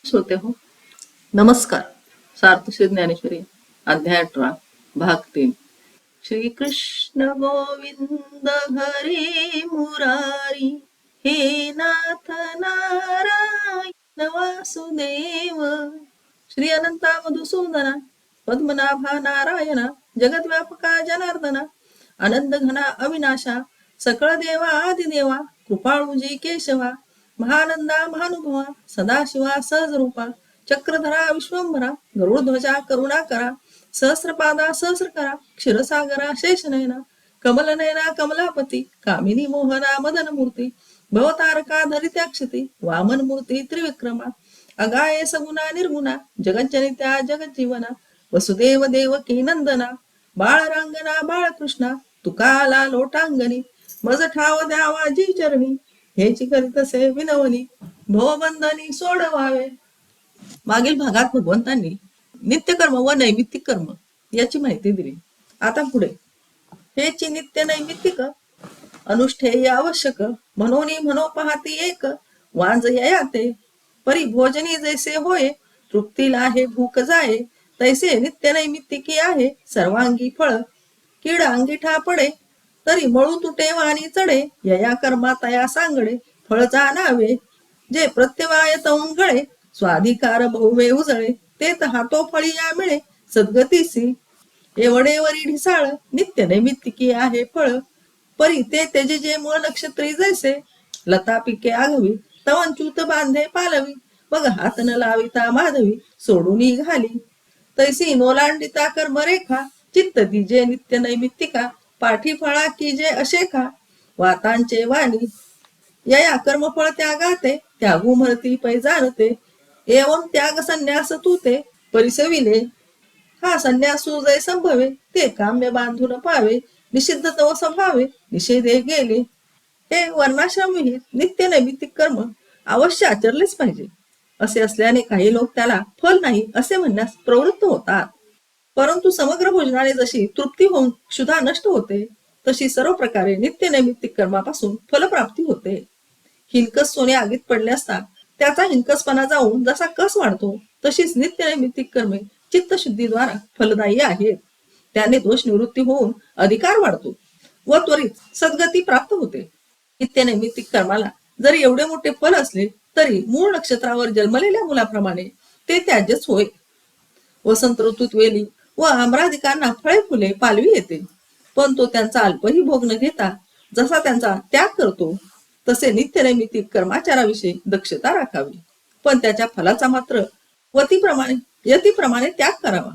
श्रोते हो, नमस्कार. सार्थश्री ज्ञानेश्वरी अध्याय 18 भाग 3. श्री कृष्ण गोविंद हरे मुरारी, हे नाथ नारायण वासुदेव. श्री अनंता मधुसूदना, पद्मनाभा नारायणा, जगद्व्यापका जनार्दना, आनंद घना अविनाशा, सकळ देवा आदिदेवा, कृपाळूजी केशवा, महानंदा महानुभवा, सदाशिवा सहजरूपा, चक्रधरा विश्वंभरा, गरुडध्वजा करुणाकरा, सहस्रपादा सहस्रकरा, क्षीरसागरा शेषनयना, कमलनयना कमलापती, कामिनी मोहना मदनमूर्ती, भवतारका धरित्याक्षती, वामन मूर्ती त्रिविक्रमा, अगाये सगुणा निर्गुणा, जगज्जनित्या जगज्जीवना, वसुदेव देवकी नंदना, बाळरांगणा बाळकृष्णा, तुकाला लोटांगणी, मज ठाव द्यावा जी चरणी, हेची करीतसे विनवणी, भवबंधनी सोडवावे. मागील भागात भगवंतांनी नित्यकर्म व नैमित्तिक कर्म याची माहिती दिली. आता पुढे हेची नित्य नैमित्तिक अनुष्ठेय आवश्यक म्हणून म्हणो पाहती एक, वांज याते परी भोजनी जैसे होय, तृप्तीला हे भूक जाये, तैसे नित्य नैमित्तिकी आहे सर्वांगी फळ. कीड अंगिठा पडे तरी मळू तुटे वाणी चढे, यया कर्मा तया सांगडे, फळ जाणावे जे प्रत्यवाय तवंगळे, स्वाधिकार बहुवे उजळे, ते हातो फळिया मिळे सद्गतीसी. एवढेवरी ढिसाळ नित्य नैमित्तिकी आहे फळ, परी ते त्याचे जे मूळ नक्षत्री जैसे, लता पिके आगवी तवंचूत बांधे पालवी, मग हात न लाविता माधवी सोडून घाली. तैसी नोलांडिता कर्मरेखा, चित्त दिजे नित्य नैमित्तिका, पाठी फळा की जे अशेखा, वातांचे वाणी यया कर्मफळ त्यागाते, त्यागू मरती पै जाणते, एवं त्याग संन्यास तूते परिसविले. हा संन्यासू जय संभवे, ते काम्य बांधून पावे, निषिद्ध तव स्वभावे निषेधे गेले. हे वर्णाश्रम विहित नित्य नैमित्तिक कर्म अवश्य आचरलेच पाहिजे. असे असल्याने काही लोक त्याला फल नाही असे म्हणण्यास प्रवृत्त होतात. परंतु समग्र भोजनाने जशी तृप्ती होऊन क्षुधा नष्ट होते, तशी सर्व प्रकारे नित्य नैमित्तिक कर्मापासून फलप्राप्ती होते. हिलकस सोने आगीत पडले असता त्याचा हिंकसपणा जाऊन जसा कस वाढतो, तशीच नित्य नैमित्तिक कर्मे चित्तशुद्धीद्वारा फलदायी आहेत. त्याने दोष निवृत्ती होऊन अधिकार वाढतो व त्वरित सद्गती प्राप्त होते. नित्य नैमित्तिक कर्माला जरी एवढे मोठे फल असले तरी मूळ नक्षत्रावर जन्मलेल्या मुलाप्रमाणे ते त्याज्यच होय. वसंत ऋतूत वेली व आम्रादिकांना फळे फुले पालवी येते, पण तो त्यांचा अल्पही भोग न घेता जसा त्यांचा त्याग करतो, तसे नित्य नैमित्तिक कर्माचाराविषयी दक्षता राखावी, पण त्याच्या फलाचा मात्र यतीप्रमाणे त्याग करावा.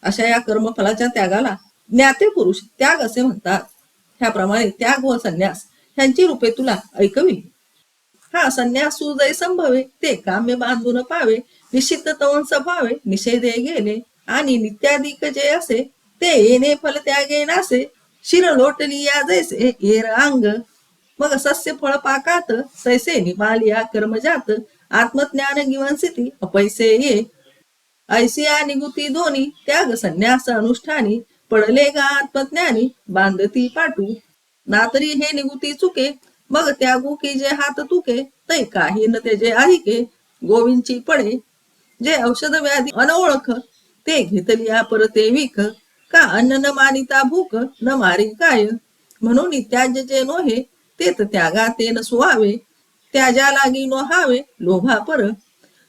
अशा या कर्मफलाच्या त्यागाला ज्ञाते पुरुष त्याग असे म्हणतात. ह्याप्रमाणे त्याग व संन्यास ह्यांची रूपे तुला ऐकविली. हा संन्यासू जय संभवे, ते काम्य बांधून पावे, निश्चित तवं स्वभावे निषेधे गेले, आणि नित्याधिक जे असे ते येणे फल त्यागे नासे, शिर लोटलिया जैसे येर अंग, मग सस्य फळ पाकात सैसे निपालिया कर्मजात, आत्मज्ञान गिवंसिती अपैसे ये. ऐसिया निगुती दोन्ही त्याग संन्यास अनुष्ठानी, पडले गा आत्मज्ञानी बांधती पाटू. नातरी हे निगुती चुके, मग त्यागू की जे हात तुके, तै काही न तेजे अधिके, गोविंची पडे जे औषध व्याधी अनओळख, ते घेतलिया परते विख, का अन्न न मानिता भूक न मारी काय, म्हणून त्याज्य जे नोहे तेत त्यागा ते न सुवावे, त्याजा लागी नो हावे लोभा पर.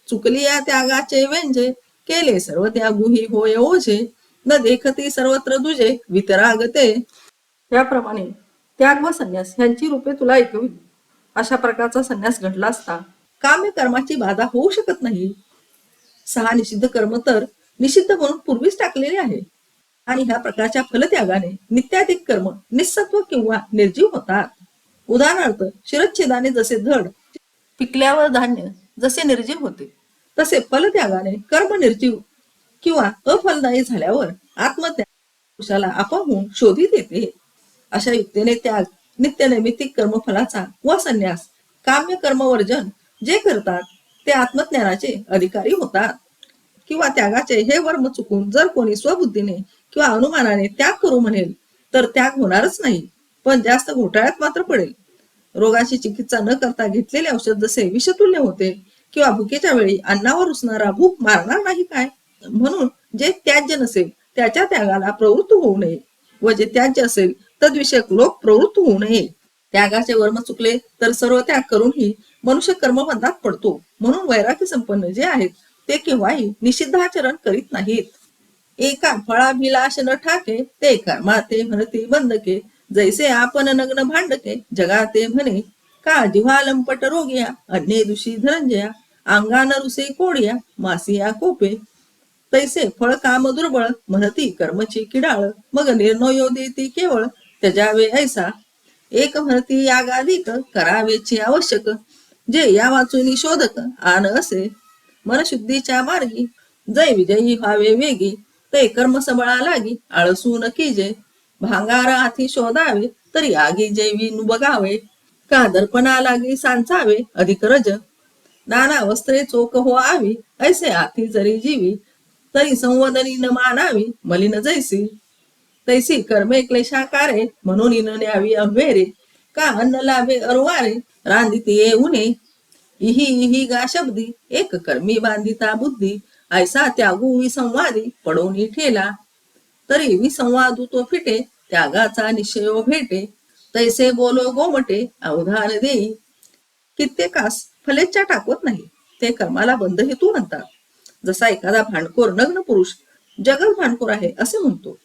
चुकलिया त्यागाचे वेंजे, केले सर्व त्यागुही होय ओझे, न देखती सर्वत्र तुझे वितरागते. त्याप्रमाणे त्याग व संन्यास ह्यांची रूपे तुला ऐकविली. अशा प्रकारचा संन्यास घडला असता काम्य कर्माची बाधा होऊ शकत नाही. 6 निषिद्ध कर्म तर निषिद्ध म्हणून पूर्वीच टाकलेले आहे, आणि ह्या प्रकारच्या फलत्यागाने नित्याधिक कर्म निस्सत्व किंवा निर्जीव होतात. उदाहरणार्थ शिरच्छेदाने जसे धड पिकल्यावर धान्य जसे निर्जीव होते, तसे फलत्यागाने कर्म निर्जीव किंवा अफलदायी झाल्यावर आत्मत्याग पुरुषाला आपोआप शोधित येते. अशा युक्तीने त्याग, नित्य नैमित्तिक कर्मफलाचा व संन्यास, काम्य कर्मवर्जन जे करतात ते आत्मज्ञानाचे अधिकारी होतात. किंवा त्यागाचे हे वर्म चुकून जर कोणी स्वबुद्धीने किंवा अनुमानाने त्याग करू म्हणेल तर त्याग होणारच नाही, पण जास्त घोटाळ्यात मात्र पडेल. रोगाची चिकित्सा न करता घेतलेले औषध जसे विषतुल्य होते, किंवा भुकेच्या वेळी अन्नावर रुसणारा भूक मारणार नाही काय? म्हणून जे त्याज्य नसेल त्याच्या त्यागाला प्रवृत्त होऊ नये व जे त्याज्य असेल तद्विषयक लोक प्रवृत्त होऊ नये. त्यागाचे वर्म चुकले तर सर्व त्याग करूनही मनुष्य कर्मबंधात पडतो. म्हणून वैराग्य संपन्न जे आहेत ते केव्हाही निषिद्धाचरण करीत नाहीत. एका फळाभिलाष न ठाके ते कर्माते म्हणती बंदके, जैसे आपण नग्न भांडके जगाते म्हणे, का जिव्हा लंपट रोगिया अन्ये दुषी धनंजया, अंगान रुसे कोडिया मासिया कोपे, तैसे फळ काम दुर्बळ म्हणती कर्मची किडाळ, मग निर्णयो देती केवळ त्याजावे ऐसा, एक म्हणती यागाधिक करावेची आवश्यक, जे या वाचून शोधक आन असे, मनशुद्धीच्या मार्गी जय विजयी व्हावे वेगी, ते कर्म सबळा लागी आळसू न कीजे, भांगार हाती शोधावे तरी आगी जेवी बघावे, का दर्पणा लागी सांचावे अधिक रज, नाना वस्त्रे चोख हो आवी ऐसे आती जरी जीवी, तरी संवदनी न मानावी मलिन जैसी, तैसी कर्मे क्लेशाकारे म्हणून न न्यावी अंभेरे, का अन्न लाभे अरुवारे रांदिती ये उने, इही इही गा शब्दी एक कर्मी बांधिता बुद्धी, ऐसा त्यागू विसंवादी पडोनी ठेला, तरी विसंवादू तो फिटे त्यागाचा निश्चयो भेटे, तैसे बोलो गोमटे अवधान देई, कित्येकास फलेच्छा टाकवत नाही ते कर्माला बंध हेतू म्हणतात. जसा एखादा भांडखोर नग्न पुरुष जगत भांडखोर आहे असे म्हणतो.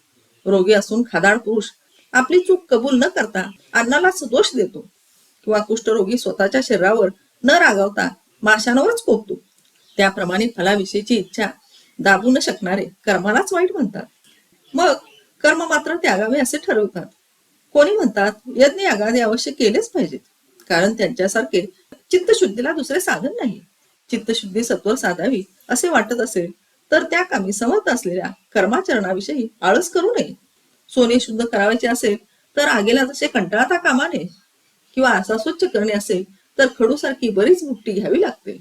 रोगी असून खादाड पुरुष आपली चूक कबूल न करता अन्नालाच दोष देतो. किंवा कुष्ठरोगी स्वतःच्या शरीरावर न रागावता माशांवरच कोपतो. त्याप्रमाणे फलाविषयीची इच्छा दाबू न शकणारे कर्मालाच वाईट म्हणतात. मग कर्म मात्र त्यागावे असे ठरवतात. कोणी म्हणतात यज्ञ यागादी अवश्य केलेच पाहिजेत, कारण त्यांच्यासारखे चित्तशुद्धीला दुसरे साधन नाही. चित्तशुद्धी सत्वर साधावी असे वाटत असेल तर त्या कामी समर्थ असलेल्या कर्माचरणाविषयी आळस करू नये. सोने शुद्ध करायचे असेल तर आगेला जसे कंटाळता कामा नये, किंवा असा स्वच्छ करणे असेल तर खडूसारखी बरीच बुट्टी घ्यावी लागते.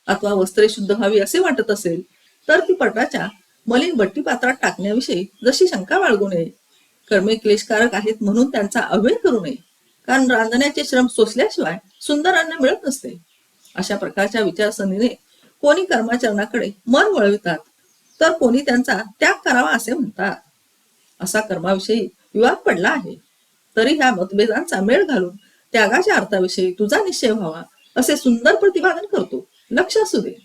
अथवा वस्त्रे शुद्ध व्हावी असे वाटत असेल तर ती पटाच्या मलिन बट्टी पात्रात टाकण्याविषयी जशी शंका बाळगू नये. कर्मे क्लेशकारक आहेत म्हणून त्यांचा अव्यय करू नये, कारण रांधण्याचे श्रम सोसल्याशिवाय सुंदर अन्न मिळत नसते. अशा प्रकारच्या विचारसरणीने कोणी कर्माचरणाकडे मन वळवितात तर कोणी त्यांचा त्याग करावा असे म्हणतात. असा कर्माविषयी विवाद पडला आहे. तरी ह्या मतभेदांचा मेळ घालून त्यागाच्या अर्थाविषयी तुझा निश्चय व्हावा असे सुंदर प्रतिपादन करतो. लक्ष असू दे.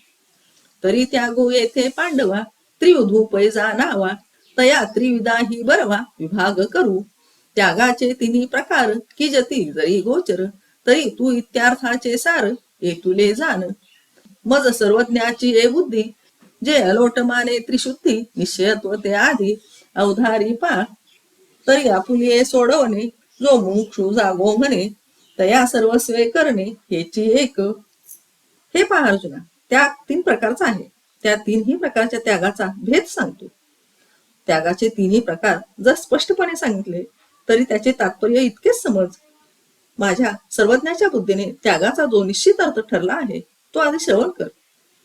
तरी त्यागो येथे पांडवा त्रिवधू पैजा नावा, तया त्रिविधा ही बरवा विभाग करू, त्यागाचे तिन्ही प्रकार की जती जरी गोचर, तरी तू इत्यार्थाचे सार ये तुले जाण, मज सर्वज्ञाची ए बुद्धी, जे अलोट माने त्रिशुद्धी निश्चयत्व ते आधी अवधारी पा, तरी आपुले सोडवणे जो मुमुक्षु जागो म्हणे, तया सर्वस्वे करणे हेची एक. हे पहा अर्जुना, त्याग 3 प्रकारचा आहे. त्या 3ही प्रकारच्या त्यागाचा भेद सांगतो. त्यागाचे 3ही प्रकार जर स्पष्टपणे सांगितले तरी त्याचे तात्पर्य इतकेच समज. माझ्या सर्वज्ञाच्या बुद्धीने त्यागाचा जो निश्चित अर्थ ठरला आहे तो आधी श्रवण कर.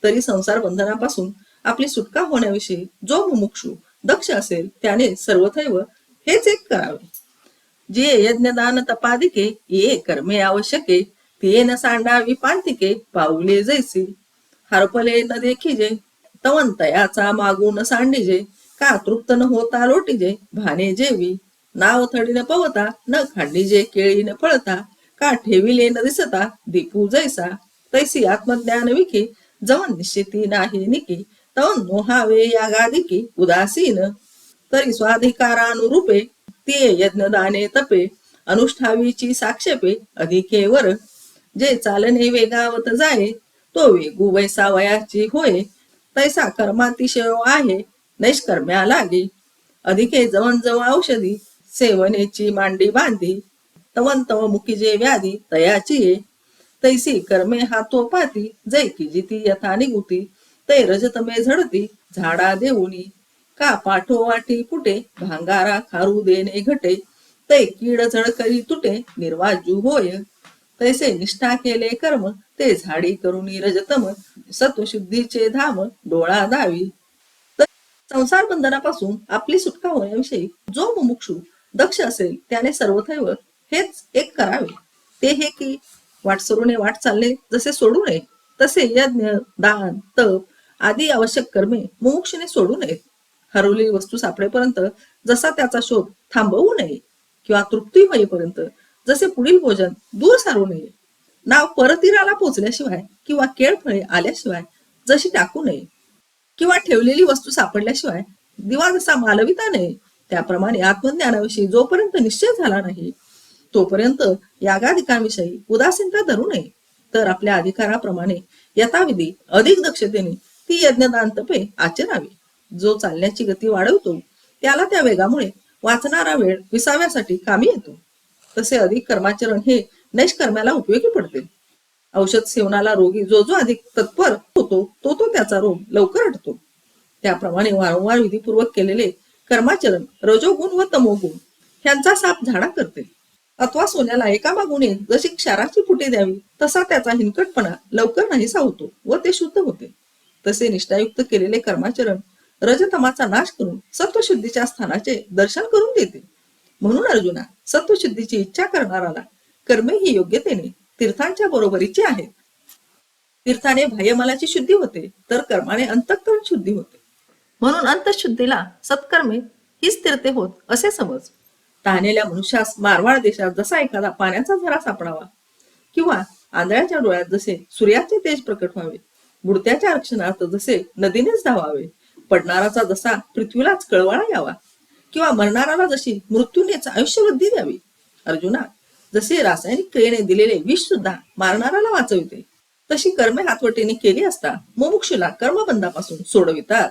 तरी संसार बंधनापासून आपली सुटका होण्याविषयी जो मुमुक्षु दक्ष असेल त्याने सर्वथैव हेच एक करावे. जे यज्ञदान तपादिके ये कर्मे आवश्यके, ते न सांडावी पांतिके पाऊले जैसी, हरपले न देखिजे तवंतयाचा मागून सांडिजे, का तृप्त न होता लोटीजे भाने जेवी, नाव थडी न पवता न खांडीजे केळी न फळता, का ठेविले न दिसता दीपू जैसा, तैसी आत्मज्ञान विकी जवन निश्चिती नाही निकी, तवन मोहावे या गादिकी उदासीन, तरी स्वाधिकारानुरूपे ते यज्ञदाने तपे, अनुष्ठावीची साक्षेपे अधिके वर, जे चालणे वेगावत जाये तो वेगू वैसा वयाची होय, तैसा कर्मातिशयो आहे नैष्कर्म्या लागी, अधिके जवन जव औषधी सेवनेची मांडी बांधी, तवन तव मुखीजे व्याधी तयाची ये, तैसी कर्मे हातोपाती जै की जिती यथा निगुती, तै रजतमे झडती झाडा देऊनी, का पाठो वाटी फुटे भांगारा खारू देणे घटे, तै कीड झड करी तुटे निर्वाजू होय, तैसे निष्ठा केले कर्म ते झाडी करुणी रजतम, सत्वशुद्धीचे धाम डोळा दावी. तर संसार बंधनापासून आपली सुटका होण्याविषयी जो मुमुक्षु दक्ष असेल त्याने सर्वथैव हेच एक करावे. ते हे की वाटसरूने वाट चालले जसे सोडू नये, तसे यज्ञ, दान, तप आदी आवश्यक कर्मे मुमुक्षुने सोडू नयेत. हरवलेली वस्तू सापडेपर्यंत जसा त्याचा शोध थांबवू नये किंवा तृप्ती होईपर्यंत जसे पुढील भोजन दूर सारू नये. नाव परतीराला पोचल्याशिवाय किंवा केळफळे आल्याशिवाय जशी टाकू नये किंवा ठेवलेली वस्तू सापडल्याशिवाय दिवा जसा मालविता नये, त्याप्रमाणे आत्मज्ञानाविषयी जोपर्यंत निश्चय झाला नाही तोपर्यंत यागाधिकांविषयी उदासीनता धरू नये. तर आपल्या अधिकाराप्रमाणे यथाविधी अधिक दक्षतेने ती यज्ञदान तपे आचरावी. जो चालण्याची गती वाढवतो त्याला त्या वेगामुळे वाचणारा वेळ विसाव्यासाठी कामी येतो. तसे अधिक कर्माचरण हे नैष्कर्म्याला उपयोगी पडते. औषध सेवनाला रोगी जो जो अधिक तत्पर होतो तो तो त्याचा रोग लवकर हटतो. त्याप्रमाणे वारंवार विधीपूर्वक केलेले कर्माचरण रजोगुण व तमोगुण ह्यांचा साप झाडा करते. अथवा सोन्याला एकामागून एक जशी क्षाराची फुटे द्यावी तसा त्याचा हिनकटपणा लवकर नाहीसा होतो व ते शुद्ध होते. तसे निष्ठायुक्त केलेले कर्माचरण रजतमाचा नाश करून सत्वशुद्धीच्या स्थानाचे दर्शन करून देते. म्हणून अर्जुना, सत्वशुद्धीची इच्छा करणाराला कर्मे ही योग्यतेने तीर्थांच्या बरोबरीची आहेत. तीर्थाने बाह्यमलाची शुद्धी होते तर कर्माने अंतःकरण शुद्धी होते. म्हणून अंतःशुद्धीला सत्कर्मे हीच तीर्थे होत असे समज. तहानेल्या मनुष्यास मारवाड देशात जसा एखादा पाण्याचा झरा सापडावा किंवा आंधळ्याच्या डोळ्यात जसे सूर्याचे तेज प्रकट व्हावे, बुडत्याच्या रक्षणार्थ जसे नदीनेच धावावे, पडणाराचा जसा पृथ्वीलाच कळवळा यावा किंवा मरणाराला जशी मृत्यूनेच आयुष्यवृद्धी द्यावी. अर्जुना, जसे रासायनिक क्रियेने दिलेले विष सुद्धा मारणाराला वाचविते तशी कर्मे हातवटीने केली असता मुमुक्षुला कर्मबंधापासून सोडवितात.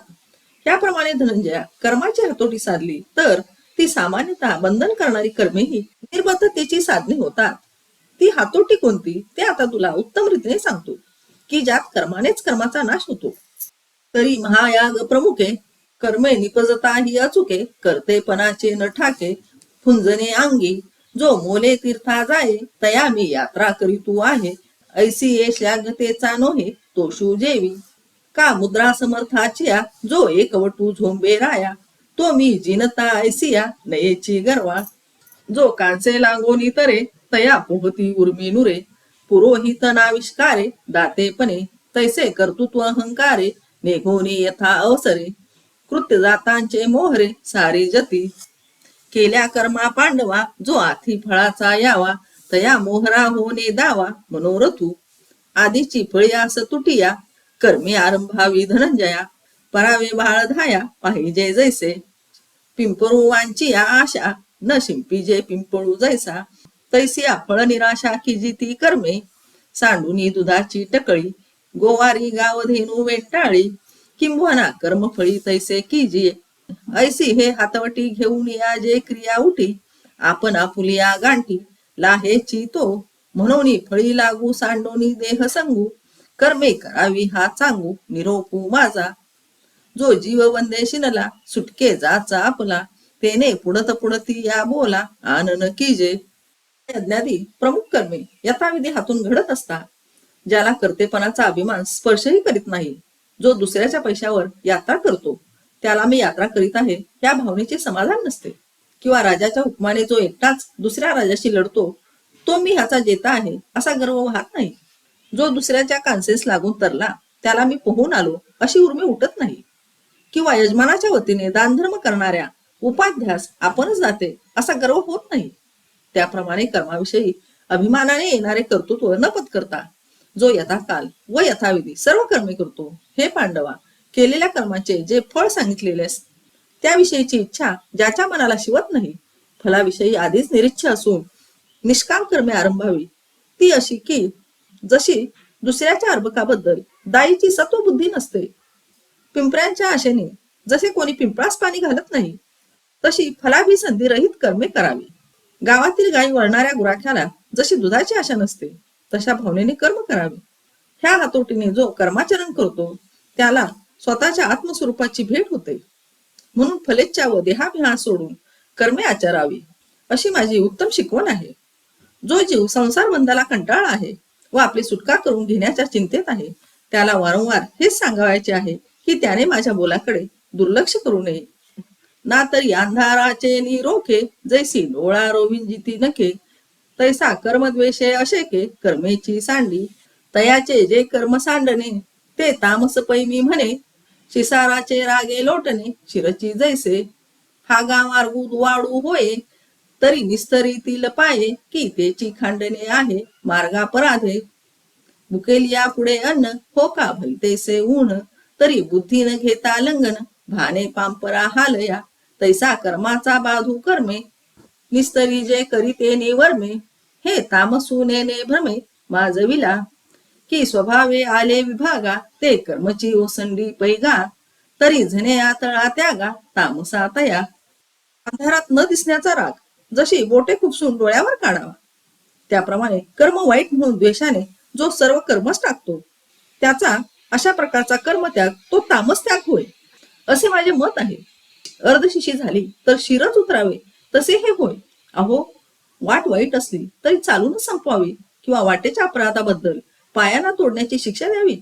याप्रमाणे धनंजया कर्माची हातोटी साधली तर ती सामान्यतः बंधन करणारी कर्मेही निर्बद्धतेची साधने होतात. ती हातोटी कोणती ते आता तुला उत्तम रीतीने सांगतो की ज्यात कर्मानेच कर्माचा नाश होतो. तरी महायाग प्रमुखे कर्मे निपजता ही अचुके, कर्तेपणाचे न ठाके फुंजने अंगी, जो मोले तीर्था जाये तया मी यात्रा करीतू आहे, ऐसी येशागतेचा नोहे तो जेवी, का मुद्रा समर्थाचिया जो एकवटू झोंबे राया, तो मी जिनता ऐसिया नयेची गरवा, जो कांचे लागोनी तरे तया पोहती उर्मी नुरे, पुरोहित नाविष्कारे दातेपणे तैसे कर्तृत्व अहंकारे, नेघोनी यथा अवसरे कृत्य जातांचे मोहरे सारे जती, केल्या कर्मा पांडवा जो आथी फळाचा यावा, तया मोहरा होणे दावा मनोरथू, आधीची फळयास तुटिया कर्मी आरंभावी धनंजया, परावे बाळ धाया पाहिजे जैसे, पिंपळुवांची आशा न शिंपीजे पिंपळू जैसा, तैसिया फळ निराशा की जिती कर्मे, सांडुनी दुधाची टकळी गोवारी गावधेनू वेंटाळी, किंबहुना कर्मफळी तैसे कीजिये, ऐसी हे हातवटी घेऊन या जे क्रिया उठी, आपण आपुलिया गांठी लाहेची तो, म्हणून फळी लागू सांडोनी देह संगू, कर्मे करावी हा चांगू निरोपू माझा, जो जीव वंदे शिनला सुटके जाचा आपला, तेने पुढत पुढती या बोला आनन कीजे. यज्ञादी प्रमुख कर्मे यथाविधी हातून घडत असता ज्याला कर्तेपणाचा अभिमान स्पर्शही करीत नाही, जो दुसऱ्याच्या पैशावर यात्रा करतो त्याला मी यात्रा करीत आहे या भावनेचे समाधान नसते, किंवा राजाच्या हुकमाने जो एकटाच दुसऱ्या राजाशी लढतो तो मी ह्याचा जेता आहे असा गर्व वाहत नाही, जो दुसऱ्याच्या कांसेस लागून तरला त्याला मी पोहून आलो अशी उर्मी उठत नाही, किंवा यजमानाच्या वतीने दानधर्म करणाऱ्या उपाध्यास आपणच जाते असा गर्व होत नाही. त्याप्रमाणे कर्माविषयी अभिमानाने येणारे कर्तृत्व न पत्करता जो यथाकाल व यथाविधी सर्व कर्मे करतो, हे पांडवा, केलेल्या कर्माचे जे फळ सांगितलेले त्याविषयीची इच्छा ज्याच्या मनाला शिवत नाही, फलाविषयी आधीच निरीच्छ असून निष्काम कर्मे आरंभावी ती अशी की जशी दुसऱ्याच्या अर्भकाबद्दल दाईची सत्वबुद्धी नसते, पिंपऱ्यांच्या आशेने जसे कोणी पिंपळास पाणी घालत नाही तशी फलाभिसंधी रहित कर्मे करावी. गावातील गायी वळणाऱ्या गुराख्याला जशी दुधाची आशा नसते तशा भावनेने कर्म करावे. ह्या हातोटीने जो कर्माचरण करतो त्याला स्वतःच्या आत्मस्वरूपाची भेट होते. म्हणून फलेच्छा व देहाभिमान सोडून कर्मे आचरावी अशी माझी उत्तम शिकवण आहे. जो जीव संसार बंधाला कंटाळा आहे व आपली सुटका करून घेण्याच्या चिंतेत आहे त्याला वारंवार हेच सांगायचे आहे की त्याने माझ्या बोलाकडे दुर्लक्ष करू नये. ना तरी अंधाराचे निरोखे जैसी डोळा रोविंजिती नखे, तैसा कर्मद्वेषे अशेके कर्मेची सांडी, तयाचे जे कर्म सांडणे ते तामस पै मी म्हणे. शिसाराचे रागे लोटणे शिरची जैसे. हागा मार्गू वाडू होये तरी निस्तरीतील पाये की तेची खांडणे आहे मार्गापराधे. भुकेल या पुढे अन्न हो का भलतेसे ऊन तरी बुद्धी न घेता लंगन भाने पांपरा हालया. तैसा कर्माचा बाधू कर्मे निस्तरी जे करीते निवर्मे. हे तामसूनेने भ्रमे माजविला की स्वभावे आले विभागा ते कर्मची ओसंडी पैगा तरी झने आतळा त्यागा तामसा तया. अंधारात न दिसण्याचा राग जशी बोटे खुपसून डोळ्यावर काढावा त्याप्रमाणे कर्म वाईट म्हणून द्वेषाने जो सर्व कर्मच टाकतो त्याचा अशा प्रकारचा कर्मत्याग तो तामस त्याग होय असे माझे मत आहे. अर्धशिशी झाली तर शिरच उतरावे तसे हे होय. अहो वाट वाईट असली तरी चालूनच संपवावी किंवा वाटेच्या अपराधाबद्दल पायांना तोडण्याची शिक्षा द्यावी.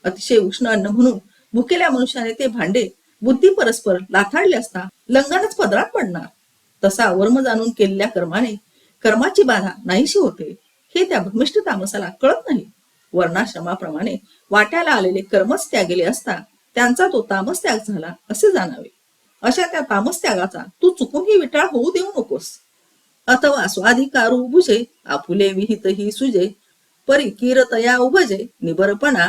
अतिशय उष्ण अन्न म्हणून भुकेल्या मनुष्याने ते भांडे बुद्धी परस्पर लाथाडले असता लंगनच पदरात पडणार. तसा वर्म जाणून केलेल्या कर्माने कर्माची बाधा नाहीशी होते हे त्या भ्रमिष्ठ तामसाला कळत नाही. वर्णाश्रमाप्रमाणे वाट्याला आलेले कर्मच त्यागेले असता त्यांचा तो तामस त्याग झाला असे जाणावे. अशा त्या तामस त्यागाचा तू चुकूनही विटाळ होऊ देऊ नकोस. अथवा स्वाधिकारू बुजे आपुले विहित ही सुजे परी कीरतया उभजे निबरपणा.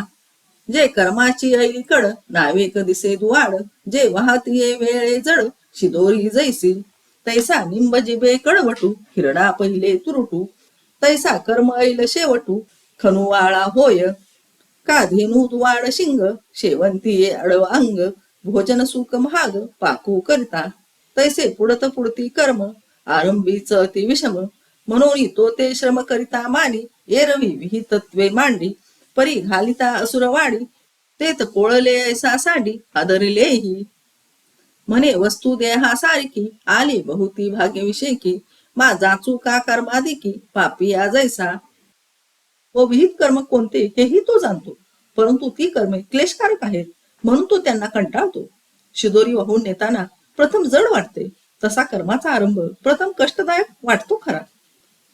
जे कर्माची ऐली कड नावे कदिसे दुवाड जे वाहतीये वेळे जड शिदोरी जैसी. तैसा निंब जिबे कडवटू हिरडा पहिले तुरुटू तैसा कर्म ऐल शेवटू खनुवाळा होय. का धेनू दुवाड शिंग शेवंतीये अडव अंग भोजन सुख महाग पाकू करता. तैसे पुडत पुडती कर्म आरंभीच अति विषम म्हणून तो ते श्रम करिता मानी. एरवी विहितत्वे मांडी परी घालिता असुरवाडी तेत पोळले ऐसा सांडी आदरिलेही. म्हणे वस्तू देहा सारिकी आली बहुती भाग्यविषयी माझा चुका कर्माधिकी पापी या जैसा. व विहित कर्म कोणते हेही तो जाणतो परंतु ती कर्मे क्लेशकारक आहेत म्हणून तो त्यांना कंटाळतो. शिदोरी वाहून नेताना प्रथम जड वाटते तसा कर्माचा आरंभ प्रथम कष्टदायक वाटतो खरा.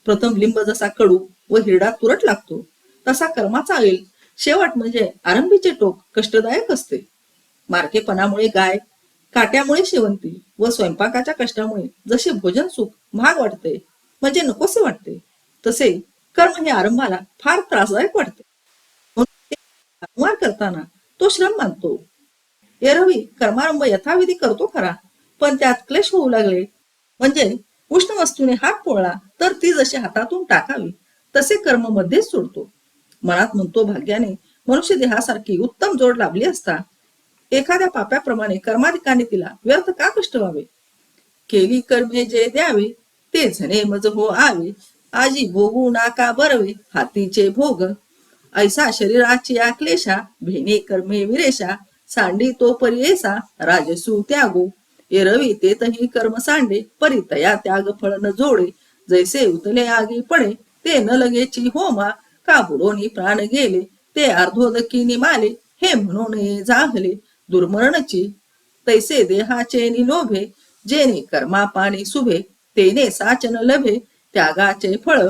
प्रथम लिंब जसा कडू व हिरडा तुरट लागतो तसा कर्माचा ऐल शेवट म्हणजे आरंभीचे टोक कष्टदायक असते. मारकेपणामुळे गाय काट्यामुळे शेवंती व स्वयंपाकाच्या कष्टामुळे जसे भोजन सुख महाग वाटते म्हणजे नकोसे वाटते तसे कर्म हे आरंभाला फार त्रासदायक वाटते. म्हणून ते वारंवार करताना तो श्रम मानतो. एरवी कर्मारंभ यथाविधी करतो खरा पण त्यात क्लेश होऊ लागले म्हणजे उष्ण वस्तूने हात पोळला तर ती जशी हातातून टाकावी तसे कर्म मध्येच सोडतो. मनात म्हणतो भाग्याने मनुष्य देहासारखी उत्तम जोड लाभली असता एखाद्या पाप्याप्रमाणे कर्माधिकाने तिला व्यर्थ का कष्ट व्हावे. केली कर्मे जे द्यावे ते झणे मज हो आवे आजी भोगू नाका बरवे हातीचे भोग. ऐसा शरीराची आक्लेशा भेने कर्मे विरेशा सांडी तो परियेसा राजसू त्यागो. एरवी तेतही कर्म सांडे परी तया त्याग फळ न जोडे जैसे उतले आगी पडे ते न लगेची होमा का बुडोनी प्राण गेले ते अर्धोदकी निमाले हे म्हणून जाहले दुर्मरणची. तैसे देहाचे निलोभे जेने कर्मा पाणी सुभे तेने साचन लभे त्यागाचे फळ.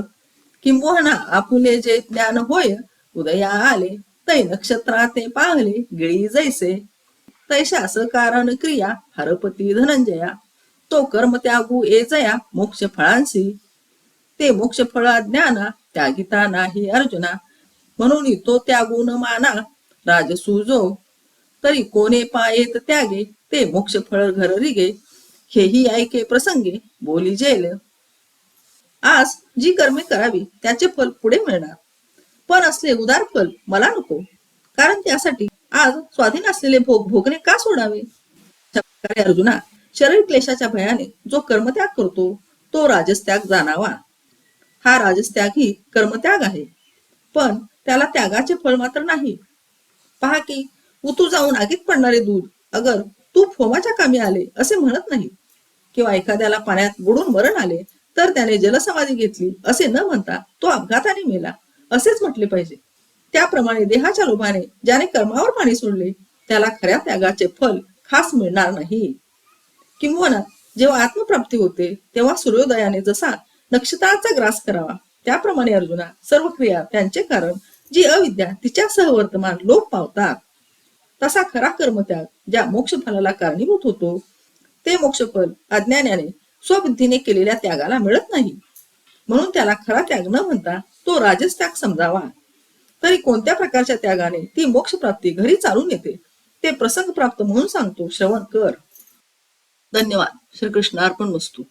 किंबहुना आपुले जे ज्ञान होय उदया आले तै नक्षत्राते पाहले गिळी जैसे. तैशास कारण क्रिया हरपती धनंजया तो कर्म त्यागू ए जया मोक्ष फळांसी. ते मोक्ष फळ ज्ञाना त्यागिता नाही अर्जुना म्हणून तो त्यागू न माना राजसू जो. तरी कोणे पायेत त्यागे ते मोक्ष फळ घर रिगे हेही ऐके प्रसंगे बोली जेल. आज जी कर्मे करावी त्याचे फल पुढे मिळणार पण असले उदार फल मला नको कारण त्यासाठी आज स्वाधीन असलेले भोग भोगणे का सोडावे. अर्जुना शरीर क्लेशाच्या भयाने जो कर्मत्याग करतो तो राजस्त्याग जाणावा. हा राजस्त्याग ही कर्मत्याग आहे पण त्याला त्यागाचे फळ मात्र नाही. पहा की उतू जाऊन आगीत पडणारे दूध अगर तूप होमाच्या कामी आले असे म्हणत नाही किंवा एखाद्याला पाण्यात बुडून मरण आले तर त्याने जलसमाधी घेतली असे न म्हणता तो अपघाताने मेला असेच म्हटले पाहिजे. त्याप्रमाणे देहाच्या लोभाने ज्याने कर्मावर पाणी सोडले त्याला खऱ्या त्यागाचे फल खास मिळणार नाही. किंबहुना जेव्हा आत्मप्राप्ती होते तेव्हा सूर्योदयाने जसा नक्षत्राचा ग्रास करावा त्याप्रमाणे अर्जुना सर्व क्रिया त्यांचे कारण जी अविद्या तिच्यासह वर्तमान लोप पावतात. तसा खरा कर्मत्याग ज्या मोक्षफलाला कारणीभूत होतो ते मोक्षफल अज्ञानाने स्वबुद्धीने केलेल्या त्यागाला मिळत नाही. म्हणून त्याला खरा त्याग न म्हणता तो राजस त्याग समजावा. तरी कोणत्या प्रकारच्या त्यागाने ती मोक्षप्राप्ती घरी चालून येते ते प्रसंग प्राप्त म्हणून सांगतो, श्रवण कर. धन्यवाद. श्रीकृष्ण अर्पण वस्तू.